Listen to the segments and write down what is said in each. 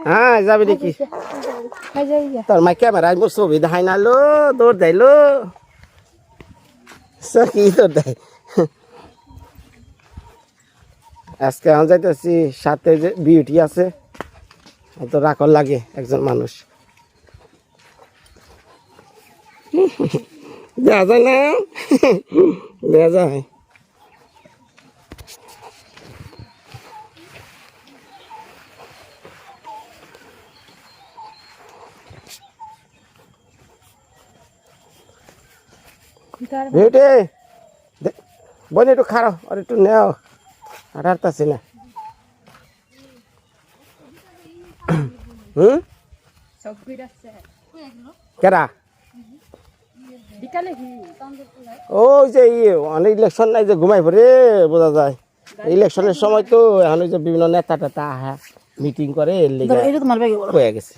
হ্যাঁ যাবি দেখি তোর মা ক্যামেরায় মোর ছবি দেখাই নালো দৌড় দেয়লো কি তোর দেয় আজকে আমি যাইতেছি সাথে যে বিউটি আছে তো রাখর লাগে একজন মানুষ দেখা যায় না দেখা যায় বিউটি বোন একটু খারো আর একটু নেও আর হারতাছি না কেরা ওই যে অনেক ইলেকশন নাই যে ঘুমাই পড়ে বোঝা যায় ইলেকশনের সময় তো এখন যে বিভিন্ন নেতা টেতা আহা মিটিং করে হয়ে গেছে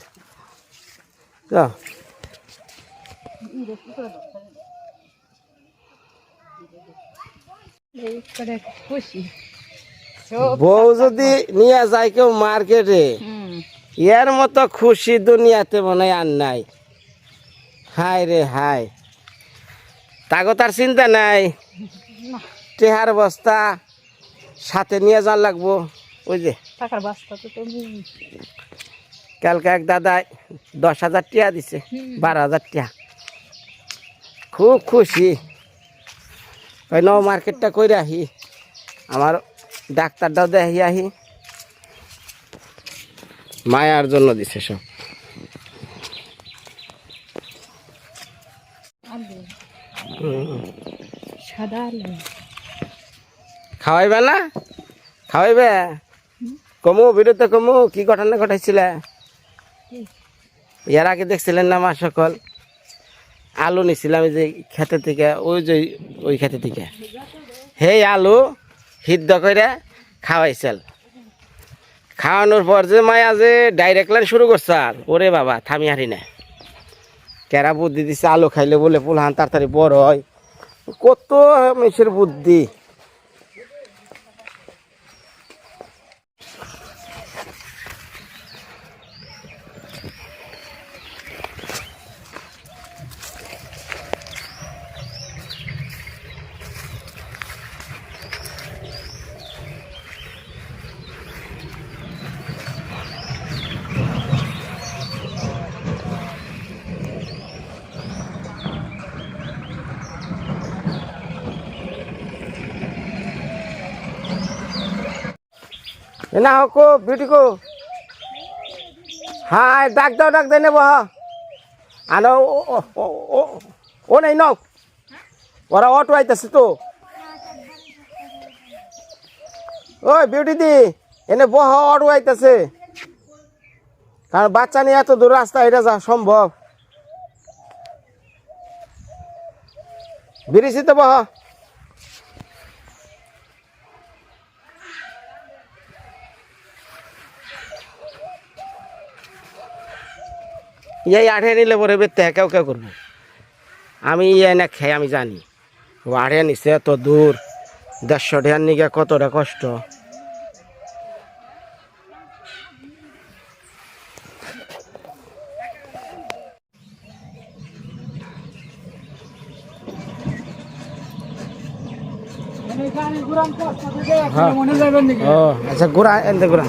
বউ যদি নিয়ে যায় কেউ মার্কেটে এর মতো খুশি দুনিয়াতে মনে হয় আর নাই হাই রে হাই তাগো তার চিন্তা নাই টেহার বস্তা সাথে নিয়ে যাওয়া লাগবো ওই যে কালকে এক দাদা 10,000 টাকা দিছে 12,000 টাকা খুব খুশি ওই ন মার্কেটটা করে আহি আমার ডাক্তারটাও দেখি আহি মায়ার জন্য দিছে সব খাওয়াইবে না খাওয়াইবে কমু বিরুদ্ধে কমু কি ঘটনা ঘটাইছিল এর আগে দেখছিলেন না মা সকল আলু নিছিলাম যে খেতে থেকে ওই যে ওই খেতে থেকে সেই আলু সিদ্ধ করে খাওয়াইছিল খাওয়ানোর পর যে মায়া যে ডাইরেক্ট লাইন শুরু করছে আর ওরে বাবা থামি হারি না কেরা বুদ্ধি দিছে আলু খাইলে বলে পোলহান তাড়াতাড়ি বড় হয় কত মেসের বুদ্ধি না হোক বিউটি কো হ্যাঁ ডাক দাও নেব আনো ও নাই নাও ওরা অটো আইতেছে তো ওই বিউটি দি এনে বহ অটো আইতেছে কারণ বাচ্চা নিয়ে এত দূর রাস্তা এটা যা সম্ভব বেরিয়েছি তো বহ এই আঠে নিলে পরে বেতে কেউ কেউ করবো আমি না খাই আমি জানি ও আঠে নিছে এত দূর 150 টাকার নিকে কতটা কষ্ট আচ্ছা ঘোরা এনতে ঘোরা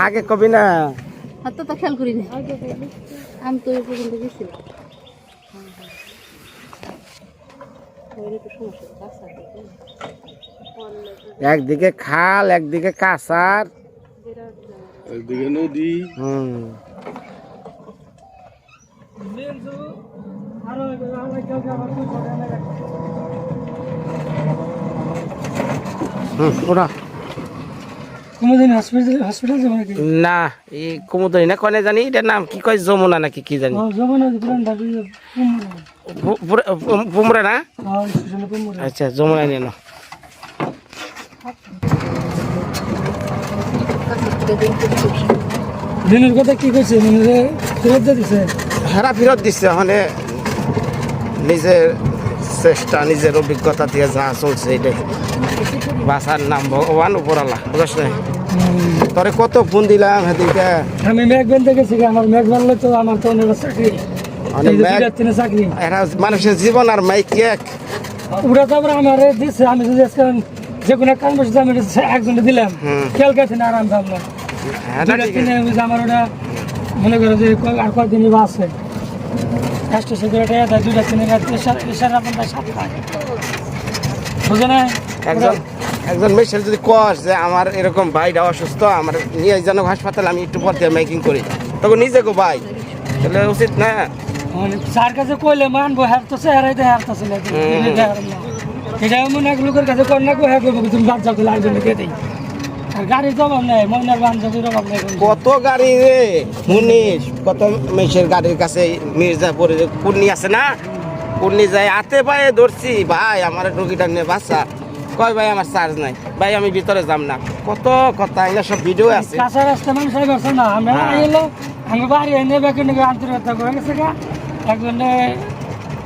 আগে কবি না হাত তো খেয়াল করি না আমি তো এই পর্যন্ত গেছিলাম একদিকে খাল একদিকে কাঁচার একদিকে নদী ওরা না এই কুমুদিনী না কনে জানি এটার নাম কি কয় যমুনা নাকি কি জানি পুমরা না আচ্ছা যমুনা নিয়ে নাও দিনের কথা কি কইছে ফেরত দিছে হেরা ফেরত দিচ্ছে মানে নিজের চেষ্টা নিজের অভিজ্ঞতা দিয়ে যা চলছে এটাই বাসার নাম ভগবান উপরালা বুঝছ না তোরে কত ফোন দিলাম এদিকে আমি মেঘবেন গেছি আমার মেঘ বানলে তো আমার তো অনেক চাকরি অনেক এই যে মেঘ। দুইটা তিনটা চাকরি এরা মানুষের জীবন আর মাইক এক ওরা তো আবার আমার দিচ্ছে আমি যদি আজকে যে কোনো কাম বসে আমি একজনে দিলাম খেয়াল গেছে না আরাম ভাবলাম হ্যাঁ দুইটা ঠিক তিনে আছে ওই যে আমার ওটা মনে করো যে আর কয়েকদিনই বা আছে রাষ্ট্র সিকিউরিটি দেয় দুইটা তিনে এসার আপনার সাত পায় বুঝে না একজন একজন মেশের যদি কস যে আমার এরকম ভাইটা অসুস্থ আমার নিয়ে যেন হাসপাতালে আমি একটু পর দিয়ে মেকিং করি তখন নিজে গো ভাই তাহলে উচিত না স্যার কাছে কইলে মানবো হ্যাঁ তো চেহারাই তো হ্যাঁ তো ছিল এটা এমন এক লোকের কাছে কর না হ্যাঁ করবো তুমি বাদ যাও তাহলে আরেকজন কে দেই আর গাড়ির তো অভাব নেই ময়নার বান্ধবীর অভাব নেই কত গাড়ি রে মুনিশ কত মেশের গাড়ির কাছে মির্জাপুরে পূর্ণি আছে না পূর্ণি যায় হাতে পায়ে ধরছি ভাই আমার রোগীটা নিয়ে বাচ্চা কয় ভাই আমার চার্জ নাই ভাই আমি ভিতরে যাম না কত কথা এগুলো সব ভিডিও আছে কাঁচা রাস্তা মানুষ আই পারছে না আমরা এলো আমি বাড়ি এনে বেকে নেবে আন্তর্জাতিক হয়ে গেছে গা একজনে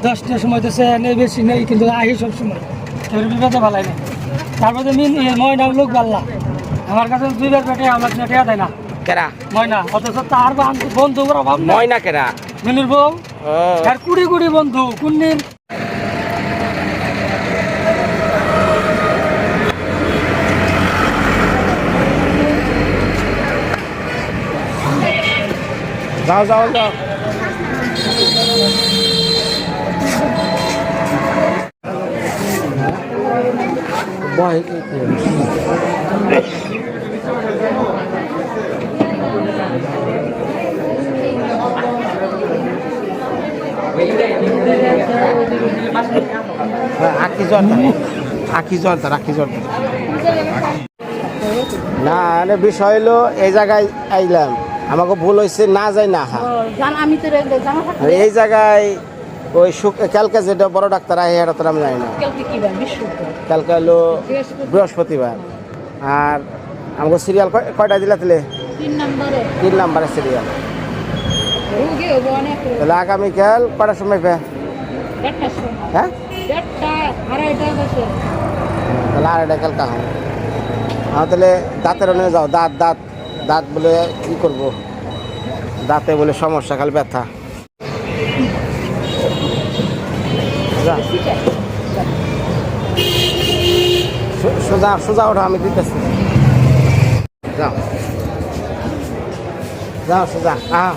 10টার সময় তো সে নেই বেশি নেই কিন্তু আহি সব সময় এর বিপদে ভালাই না তারপরে ময়না লোক পাল্লা আমার কাছে দুইবার পেটে আমার টেয়া দেয় না কেরা ময়না অথচ তার বন্ধু অভাব নাই ময়না কেরা মিনুর বউ ও আর কুড়ি কুড়ি বন্ধু কুন্নির যাও যাও যাও বয় আখি জর্দা আখি জর্দা রাখি জর্দা না মানে বিষয় হলো এই জায়গায় আইলাম আমাকে ভুল হয়েছে না যাই না হা আমি তো জামা আর এই জায়গায় ওই কালকে যেটা বড় ডাক্তার আহে এটা তো আমি জানি না কালকে কি বার বৃহস্পতিবার কালকে হলো বৃহস্পতিবার আর আমাকে সিরিয়াল কয়টা দিলা তাহলে 3 নম্বরে 3 নাম্বারের সিরিয়াল রোগী হবো অনেক তাহলে আগামীকাল কটার সময় পে একটা সময় হ্যাঁ একটা আড়াইটা বসে তাহলে আর এটা কালকা হয় হ্যাঁ তাহলে দাঁতের নিয়ে যাও দাঁত দাঁত দাঁত বলে কী করবো দাঁতে বলে সমস্যা খালি ব্যথা যা। সোজা সোজা ওঠা আমি দিতেছি যাও যাও সোজা হ্যাঁ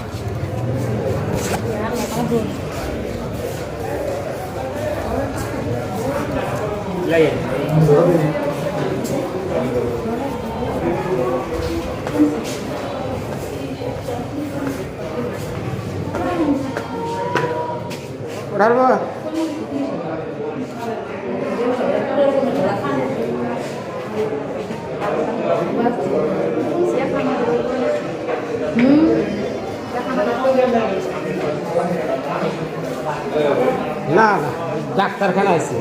উঠাবো না না ডাক্তারখানা আছে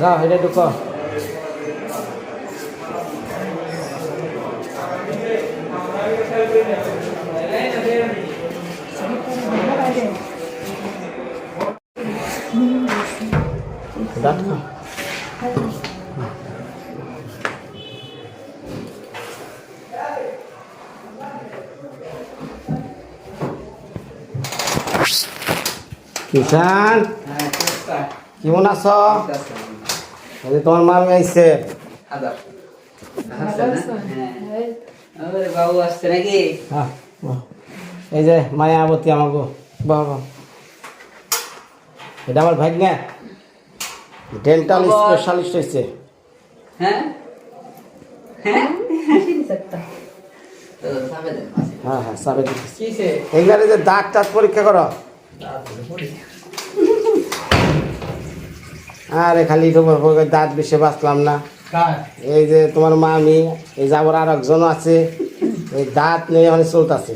যাও এটা ঢুকো ডাক্তার কিষান কেমন আছো এই যে তোমার মামি আইছে বাবু আসছে নাকি হ্যাঁ, বাহ। এই যে মায়াবতী আমাকে বাবা এটা আমার ভাগ্নে ডেন্টাল স্পেশালিস্ট হয়েছে হ্যাঁ হ্যাঁ হ্যাঁ হ্যাঁ সাবে দিতেছি কিসে এইখানে যে দাঁত টাত পরীক্ষা করো আরে খালি তোমার দাঁত বেশি বাঁচলাম না এই যে তোমার মামি এই যে আবার আর একজন আছে এই দাঁত নিয়ে মানে চলতেছে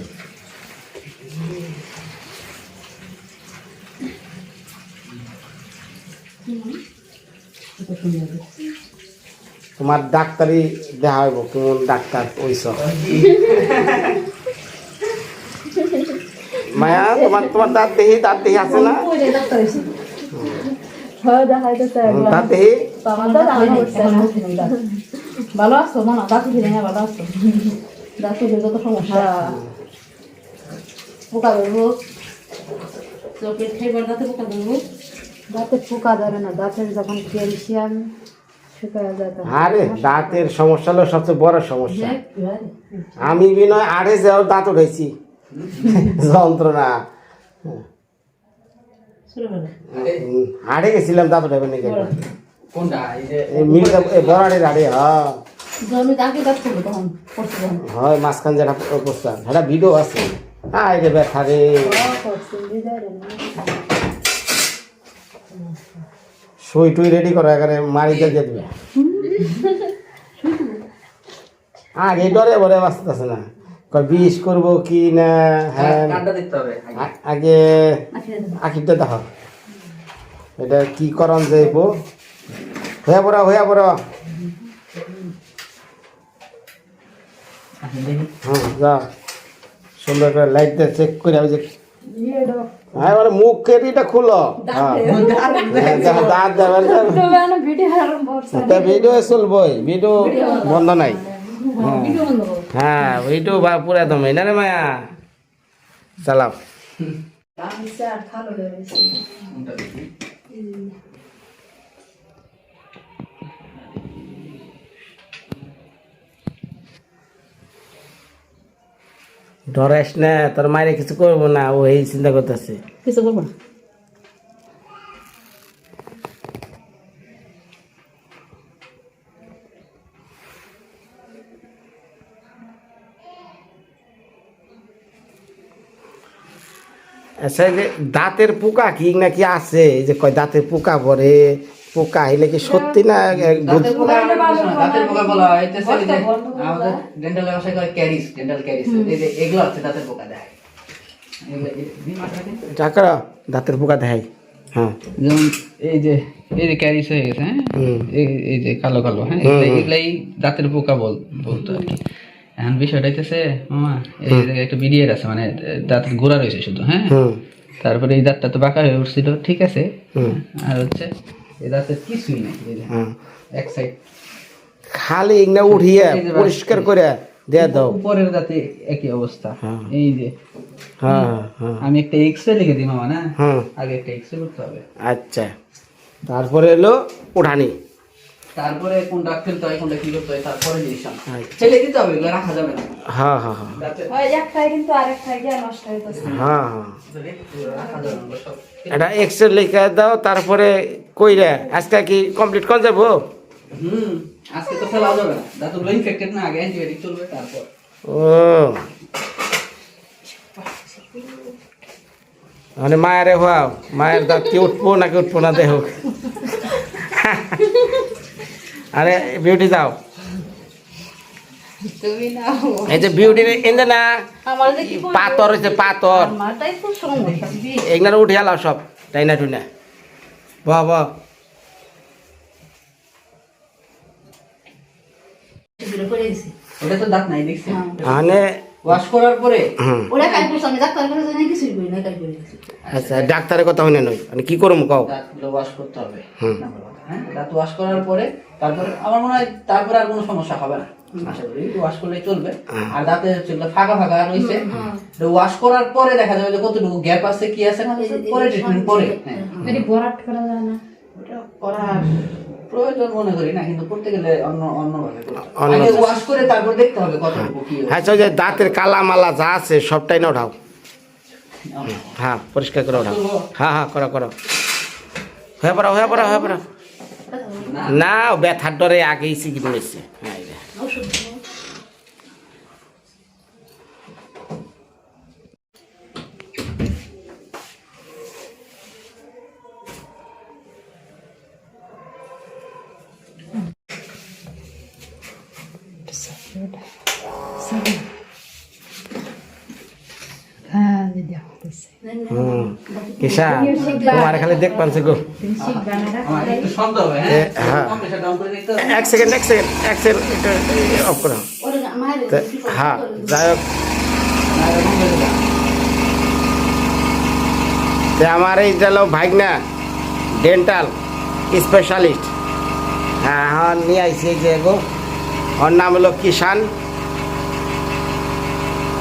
তোমার ডাক্তারি দেখা হইব কেমন ডাক্তার ওইস মায়া তোমার দাঁত দেহি আছে না দাঁত দেহি ভালো আছো মনে দাঁত ফিরে না ভালো আছো দাঁত ফিরে যত সমস্যা পোকা ধরবো চোখের খাইবার দাঁতে পোকা ধরবো দাঁতে পোকা ধরে না দাঁতের যখন ক্যালসিয়াম শুকায় যায় তখন আরে দাঁতের সমস্যা হলো সবচেয়ে বড় সমস্যা আমি বিনয় আড়ে যাওয়ার দাঁত উঠেছি যন্ত্রণা হাড়ে গেছিলাম দাঁত উঠাবে নাকি কোনটা এই যে বড়াড়ের হাড়ে জমি আগে দাঁত করবো তখন করতে তখন হয় মাঝখান যেটা অবস্থা সেটা ভিডিও আছে আয় রে ব্যথা রে সই টুই রেডি করো এখানে মারি দিয়ে দেবে আগে ডরে বলে বাঁচতেছে না বিষ করবো কি না হ্যাঁ কার্ডটা দেখতে হবে আগে আখিরটা দেখো এটা কি করন যাইব হইয়া পড়ো যা সুন্দর করে লাইট দিয়ে চেক করে আমি যে হ্যাঁ মানে মুখ কেটে এটা খুলো দাঁত দেবেন ভিডিও চলবই ভিডিও বন্ধ নাই হ্যাঁ ভিডিও পুরো একদম না রে মায়া চালাও ডরাইস না তোর মায়ের কিছু করবো না ও এই চিন্তা করতেছে কিছু করবো না আচ্ছা যে দাঁতের পোকা কি নাকি আছে এই যে কয় দাঁতের পোকা পরে পোকা এলে কি সত্যি না দাঁতের পোকা বলা হয় আমাদের ডেন্টাল ভাষায় কয় ক্যারিস ডেন্টাল ক্যারিস এই যে এগুলো হচ্ছে দাঁতের পোকা দেয় টাকা দাঁতের পোকা দেয় হ্যাঁ যেমন এই যে ক্যারিস হয়ে গেছে হ্যাঁ এই যে কালো কালো হ্যাঁ এগুলাই দাঁতের পোকা বলতো আর কি এখন বিষয়টা হইতেছে মামা এই জায়গায় একটা বিডিয়ার আছে মানে দাঁতের গোড়া রয়েছে শুধু হ্যাঁ তারপরে এই দাঁতটা তো বাঁকা হয়ে উঠছিল ঠিক আছে আর হচ্ছে এই দাঁতের কিছুই নাই এক সাইড খালি ইগনা উঠিয়ে পরিষ্কার করে দিয়ে দাও উপরের দাঁতে একই অবস্থা এই যে আমি একটা এক্সরে লিখে দিই মামা না আগে একটা এক্সরে করতে হবে আচ্ছা তারপরে এলো উঠানি তারপরে কোনটা ফেলতে হয় কোনটা কি করতে হয় তারপরে ডিসিশন ফেলে দিতে হবে এগুলো রাখা যাবে না হ্যাঁ হ্যাঁ হ্যাঁ ওই একটাই কিন্তু আরেকটাই গিয়ে নষ্ট হইতেছে হ্যাঁ হ্যাঁ রাখা যাবে না সব এটা এক্সরে লিখে দাও তারপরে কইরা আজকে কি কমপ্লিট করে যাবো আজকে তো ফেলা যাবে না দাঁতগুলো ইনফেক্টেড না আগে অ্যান্টিবায়োটিক চলবে তারপর ও মানে মায়েরে হওয়াও মায়ের দাঁত কি উঠবো নাকি উঠবো না দেহ আরে বিউটি দাও তুমি না এই যে বিউটি এনে না আমার যে কি পাতর হয়েছে পাতর মাটাই তো সমস্যা এগুলো উঠে আলাও সব টাইনা টুইনা বাহ বাহ শুরু করে দিছি ওটা তো দাঁত নাই দেখছি মানে ওয়াশ করার পরে ওরা কাজ করছে আমি ডাক্তার করে জানি কিছু করি না কাজ করে দিছি আচ্ছা ডাক্তারের কথা হইনা নই মানে কি করবো কও দাঁতগুলো ওয়াশ করতে হবে হ্যাঁ দাঁত ওয়াশ করার পরে তারপরে আমার মনে হয় তারপরে আর কোনো সমস্যা হবে না আশা করি ওয়াশ করলেই চলবে আর দাঁতে যেগুলো ফাঁকা ফাঁকা রয়েছে ওয়াশ করার পরে দেখা যাবে যে কতটুকু গ্যাপ আছে কি আছে না পরে ট্রিটমেন্ট পরে এটি বরাট করা যায় না ওটা করার প্রয়োজন মনে করি না কিন্তু করতে গেলে অন্যভাবে আগে ওয়াশ করে তারপর দেখতে হবে কতটুকু কি আচ্ছা যে দাঁতের কালা মালা যা আছে সবটাই না উঠাও হ্যাঁ পরিষ্কার করে উঠাও হ্যাঁ হ্যাঁ করো করো হয়ে পড়া হয়ে পড়া হয়ে পড়া না ব্যথার ডরে আগেই সিগি নিয়েছে হ্যাঁ কিষান তোমার খালি দেখ পানছে গো তুমি শিখবা না আমার একটু সন্দেহ হয় হ্যাঁ কম্প্রেসার ডাউন করে দিতে হবে। এক সেকেন্ড এটা অফ করো তো হ্যাঁ যাই হোক তো আমার এই হলো ভাগনা ডেন্টাল স্পেশালিস্ট হ্যাঁ হ্যাঁ নিয়ে আইসি এই যে গো ওর নাম হলো কিষান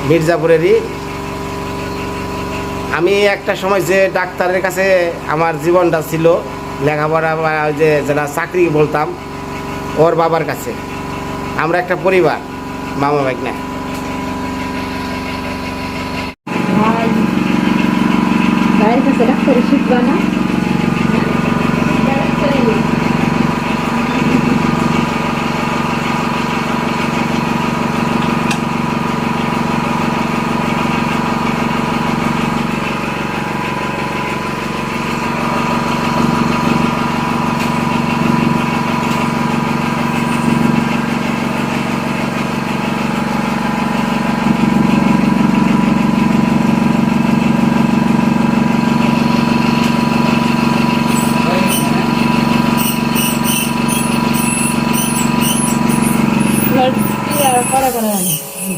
মির্জাপুরেরই আমি একটা সময় যে ডাক্তারের কাছে আমার জীবনটা ছিল লেখাপড়া বা ওই যে যেটা চাকরি বলতাম ওর বাবার কাছে আমরা একটা পরিবার মামা ভাগনা ভাইয়ের কাছে ডাক্তারি শিখবা না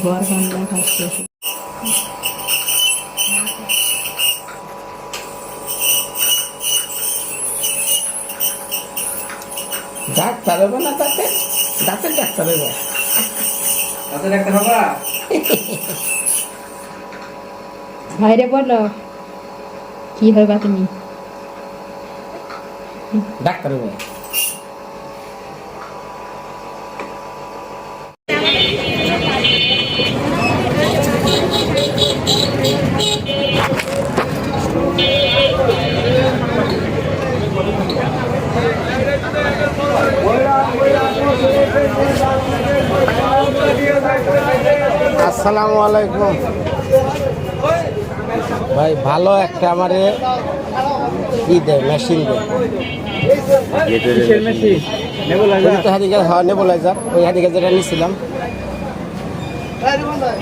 ঘর বান্ধা খাচ্ছে ডাক্তার হবে না তাতে ডাক্তার হবে তাতে ডাক্তার হবা? ভাইরে বলো কি হবা তুমি ডাক্তার হবে আসসালামু আলাইকুম ভাই ভালো একটা আমারে ই দেয় মেশিন দেয় নেবুলাইজার ওই হাদিকে যেটা নিয়েছিলাম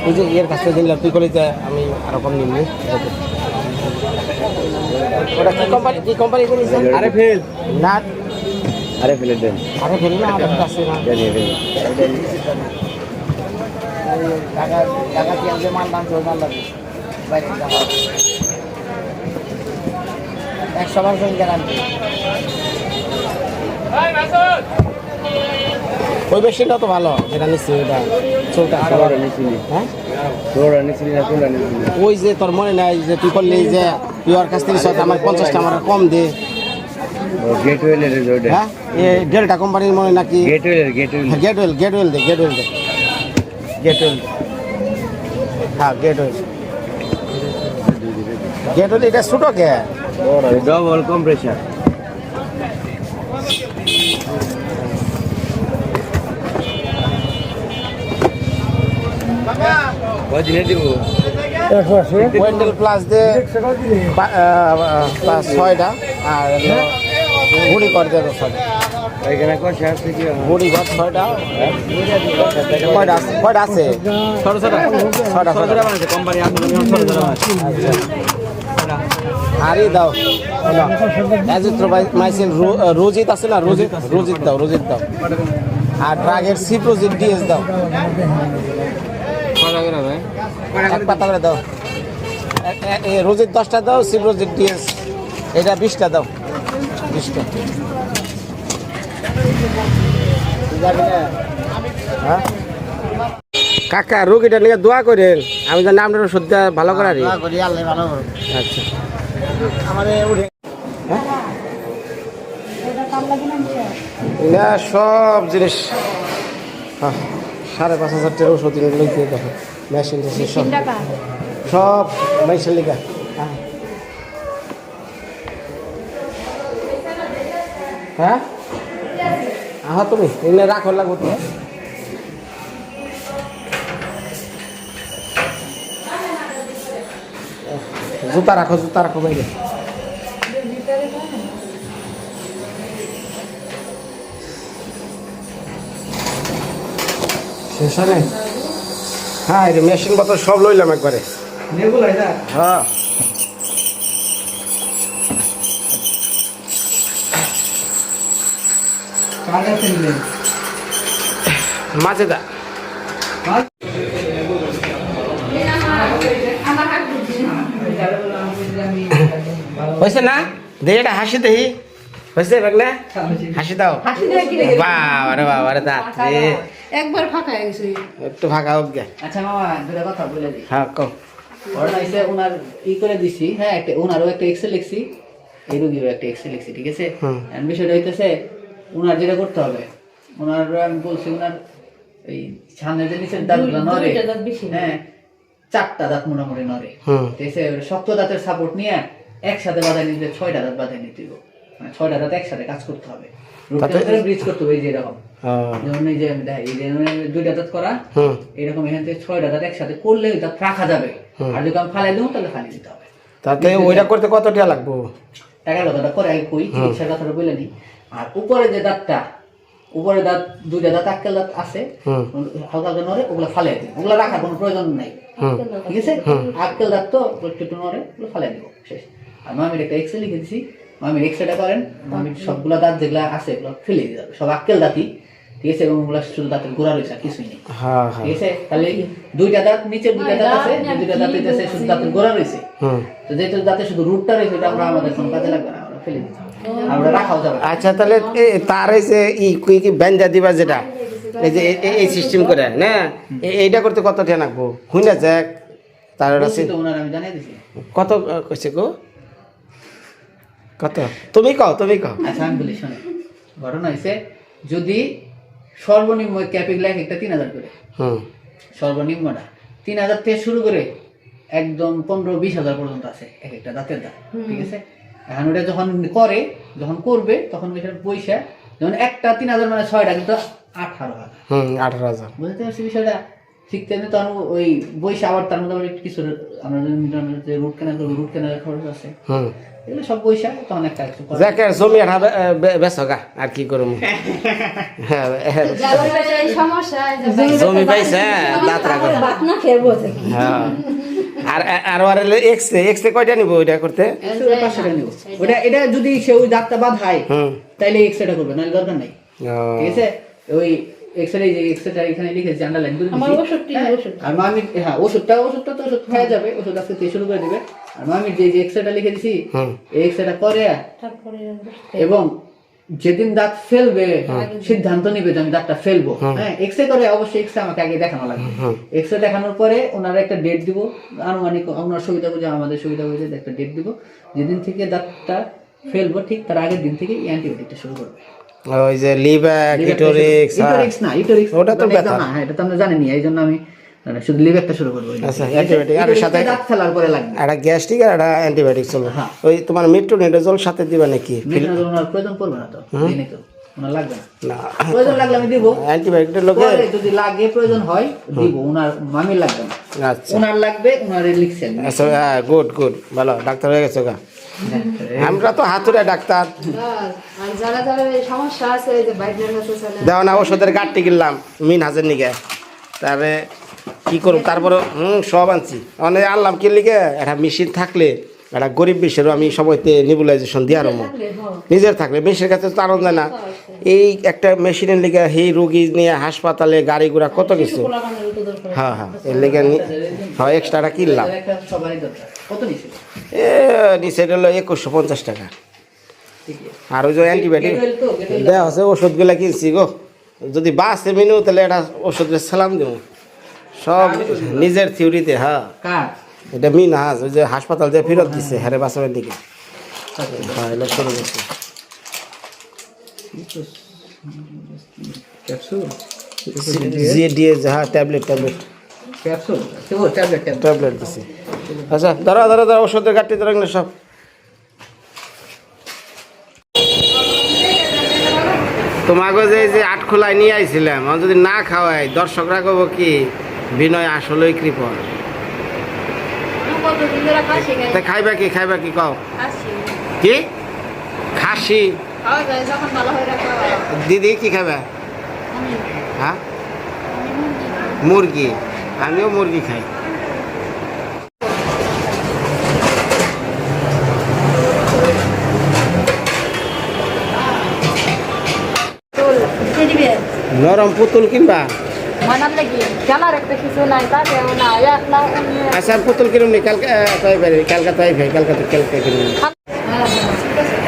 ওই যে ইয়ের কাছে দিলাম তুই করলি যে আমি আরো কম নিবি ওটা কি কোম্পানি করেছে আরে ফেল না আরে ফেলে দেন আরে ফেলি না আর একটা আছে না জানি টাকা টাকা দিয়ে যে মাল দাম চলে মাল লাগবে 100% গ্যারান্টি ওই মেশিনটা তো ভালো যেটা নিচ্ছি ওটা চলতে তোরা নিছিলি হ্যাঁ তোরা নিছিলি না তোরা নিছিলি ওই যে তোর মনে নাই যে তুই করলি যে তুই ওর কাছ থেকে আমার 50টা আমার কম দে গেটওয়েলের ওইটা হ্যাঁ এ ডেল্টা কোম্পানির মনে নাকি গেটওয়েল গেটওয়েল দে গেটওয়েল হ্যাঁ গেটওয়েল এটা ছোটো কে ডবল কম্প্রেসার বজিনে দিব ওয়েন্ডেল প্লাস দে 6টা আর গুড়ি কর দে 6টা এখানে কত আছে কি গুড়ি ঘর 6টা কয়টা আছে ছোট ছোট ছয়টা বানাইছে কোম্পানি আপনাদের ছোট ছোট আরে দাও এজিত্র মাইসিন রোজিত আছে না রোজিত দাও আর ড্রাগের সিপ্রোজিট ডিএস দাও এক পাতা করে দাও রোজিত 10টা দাও সিপ্রোজিট ডিএস এটা 20টা দাও 20টা হ্যাঁ কাকা রোগীটা নিয়ে দোয়া করেন আমি জানি আপনার ওষুধটা ভালো করার আচ্ছা না সব জিনিস 5,500 টাকার ওষুধ লইতে দেখো মেশিন সব সব মেশিন লিখা হ্যাঁ আহা তুমি এনে রাখো লাগবো তো জুতা রাখো বাইরে শেষ হয় নাই হ্যাঁ এই মেশিন পত্র সব লইলাম একবারে নেবুলাইজার হ্যাঁ মাঝে দা হয়েছে না দেখি এটা হাসি দেখি হয়েছে না হাসি দাও বাবারে বাবারে দাঁত রে একবার ফাঁকা হয়ে গেছে একটু ফাঁকা হোক গে আচ্ছা মামা দুটা কথা বলে দিই হ্যাঁ কও ওরা এসে ওনার ই করে দিছি হ্যাঁ একটা ওনারও একটা এক্সেল লিখছি এই রোগীরও একটা এক্সেল লিখছি ঠিক আছে আর বিষয়টা হইতেছে ওনার যেটা করতে হবে ওনার আমি বলছি ওনার এই সামনে যে নিচের দাঁতগুলো নড়ে হ্যাঁ 4টা দাঁত মোটামুটি নড়ে ঠিক আছে শক্ত দাঁতের সাপোর্ট নিয়ে একসাথে বাঁধাই নিতে 6টা দাঁত বাঁধাই নিতে হবে মানে 6টা দাঁত একসাথে কাজ করতে হবে ব্রিজ করতে হবে এই যে এরকম যেমন এই যে এই যে 2টা দাঁত করা এরকম এখান থেকে 6টা দাঁত একসাথে করলে দাঁত রাখা যাবে আর যদি আমি ফালাই দেবো তাহলে ফালিয়ে দিতে হবে তাতে ওইটা করতে কত টাকা লাগবো টাকার কথাটা করে আগে কই চিকিৎসার কথাটা বলে নি আর উপরে যে দাঁতটা উপরে দাঁত 2টা দাঁত আক্কেল দাঁত আছে হালকা হালকা নড়ে ওগুলো ফালিয়ে দিই ওগুলো রাখার কোনো প্রয়োজন নাই ঠিক আছে আক্কেল দাঁত তো একটু একটু নড়ে ওগুলো ফালিয়ে দিব শেষ আর মামির একটা এক্সরে লিখে দিছি মামির এক্সরেটা করেন মামির সবগুলো দাঁত যেগুলো আছে এগুলো ফেলে দিয়ে যাবে সব আক্কেল দাঁতই ঠিক আছে এবং ওগুলো শুধু দাঁতের গোড়া রয়েছে আর কিছুই নেই ঠিক আছে তাহলে 2টা দাঁত নিচের 2টা দাঁত আছে 2টা দাঁত আছে শুধু দাঁতের গোড়া রয়েছে তো যেহেতু দাঁতে শুধু রুটটা রয়েছে ওটা আমরা আমাদের কোনো কাজে লাগবে না আমরা ফেলে দিতে আমরা রাখাও যাবে আচ্ছা তাহলে তার এই যে কি বেঞ্জা দিবা যেটা এই যে এই সিস্টেম করে না এইটা করতে কত টাকা লাগবো হুই না যাক তার ওনার আমি জানিয়ে দিছি কত কইছে গো কত তুমি কও আচ্ছা আমি বলি শোনে ঘটনা হয়েছে যদি সর্বনিম্ন ক্যাপিং লাইক একটা 3000 করে সর্বনিম্নটা 3000 থেকে শুরু করে একদম 15-20,000 পর্যন্ত আছে এক একটা দাঁতের দাঁত ঠিক আছে এখন ওটা যখন করবে তখন পয়সা যেমন একটা 3000 মানে 6টা কিন্তু 18,000 18,000 বুঝতে পারছি বিষয়টা ঠিক তেমনি তখন ওই বইসা আবার তার মধ্যে আবার কিছু আমরা যে রুট কেনার খরচ আছে এগুলো সব পয়সা তখন একটা যাকে জমি বেচগা আর কি করবো জমি পাইছে দাঁত রাখো হ্যাঁ আর এক্সরে কয়টা নিবো ওইটা করতে 500 টাকা নিব ওটা এটা যদি সে ওই দাঁতটা বাঁধায় তাইলে এক্সরেটা করবে নাহলে দরকার নাই ঠিক আছে ওই এক্সরে যে এক্সরেটা এখানে লিখেছি আন্ডারলাইন করে দিয়েছি আর মামি হ্যাঁ ওষুধটা তো ওষুধ খাওয়া যাবে ওষুধ আজকে থেকে শুরু করে দিবে আর মামি যে এক্সরেটা লিখে দিছি এই এক্সরেটা করে এবং যেদিন দাঁত ফেলবে সিদ্ধান্ত নিবে যে আমি দাঁতটা ফেলবো হ্যাঁ এক্সরে করে অবশ্যই এক্সরে আমাকে আগে দেখানো লাগবে এক্সরে দেখানোর পরে ওনারা একটা ডেট দিব আনুমানিক ওনার সুবিধা বুঝে আমাদের সুবিধা বুঝে একটা ডেট দিব যেদিন থেকে দাঁতটা ফেলবো ঠিক তার আগের দিন থেকে অ্যান্টিবায়োটিকটা শুরু করবে ওই যে লিভার ইটোরিক্স না ইটোরিক্স ওটা তো ব্যথা না হ্যাঁ এটা তো আমরা জানি না এইজন্য আমি শুধু লিভারটা শুরু করব আচ্ছা অ্যান্টিবায়োটিক আর সাথে দাঁত ফেলার পরে লাগবে একটা গ্যাস্ট্রিক আর একটা অ্যান্টিবায়োটিক চলবে ওই তোমার মেট্রোনিডাজল সাথে দিবা নাকি ওনার প্রয়োজন পড়বে না তো দিনই তো ওনার লাগবে না প্রয়োজন লাগলে আমি দিব অ্যান্টিবায়োটিকের লোকে যদি লাগে প্রয়োজন হয় দিব ওনার মামির লাগবে না আচ্ছা ওনার লাগবে ওনার লিখছে আচ্ছা গুড ভালো ডাক্তার হয়ে গেছো গা আমরা তো হাতুড়ে ডাক্তার আর যারা যারা সমস্যা আছে যে বাইরের কাছে চলে দাও না ওষুধের গাঁটটি কিনলাম মিন হাজার নিকে তারে কি করব তারপরে সব আনছি অনেক আনলাম কি লিগে একটা মেশিন থাকলে একটা গরিব বেশেরও আমি সবাইতে নেবুলাইজেশন দিয়ে আরম্ভ নিজের থাকলে মেশিনের কাছে তো আনন্দ না এই একটা মেশিনের লিগে এই রোগী নিয়ে হাসপাতালে গাড়ি ঘোড়া কত কিছু হ্যাঁ এর লিগে হ্যাঁ এক্সট্রাটা কিনলাম নিচে হলো 2150 টাকা আর ওই যে অ্যান্টিবায়োটিক দেওয়া আছে ওষুধগুলো কিনছি গো যদি বাসে মিনু তাহলে এটা ওষুধের সালাম দেবো সব নিজের থিওরিতে হ্যাঁ এটা মিনহাজ ওই যে হাসপাতাল দিয়ে ফেরত দিচ্ছে হ্যারে বাসনের দিকে হ্যাঁ এটা শুরু করছে হ্যাঁ ট্যাবলেট দিছি আচ্ছা ধরো ওষুধের গাড়ি ধরে না সব তোমাকে যে আটখোলায় নিয়ে আইছিলাম যদি না খাওয়াই দর্শকরা কব কি বিনয় আসলেই কৃপণ খাইবা কি কও কি খাসি দিদি কি খাবে হ্যাঁ মুরগি আমিও মুরগি খাই নরম পুতুল কিনবা? মানার লাগি খেলার একটা কিছু নাই তাকে না এক লাখ আচ্ছা পুতুল কিনুম নি কালকে তাই পারি কালকে তাই ভাই কালকে তো কালকে কিনুম।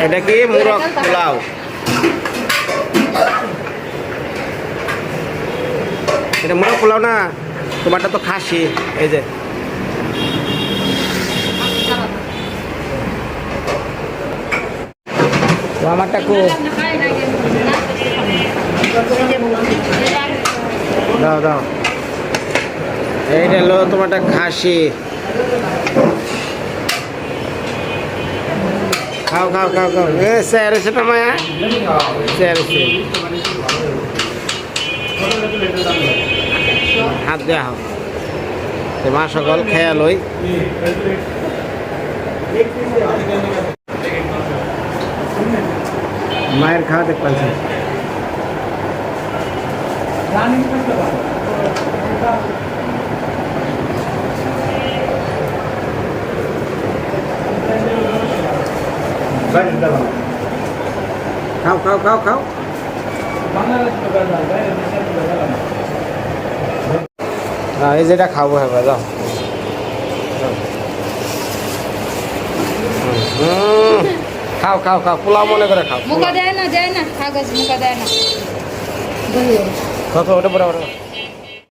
এটা কি মুরগ পোলাও? এটা মুরগ পোলাও না, তোমারটা তো খাসি। এই যে তো আমারটা কো দাও দাও। এইটা হলো তোমারটা খাসি। খাও খাও খাও খাও। এ স্যার সেটা মায়া স্যার হাত দেওয়া হোক মা সকল খেয়াল ওই মায়ের খাওয়া দেখ পাচ্ছি। খাও খাও খাও খাও। এই যেটা খাবো হ্যাঁ যাও। খাও খাও খাও পোলাও মনে করে খাও। মুখা দেয় না কাগজ মুখা দেয় না কত ওটা বড় বড়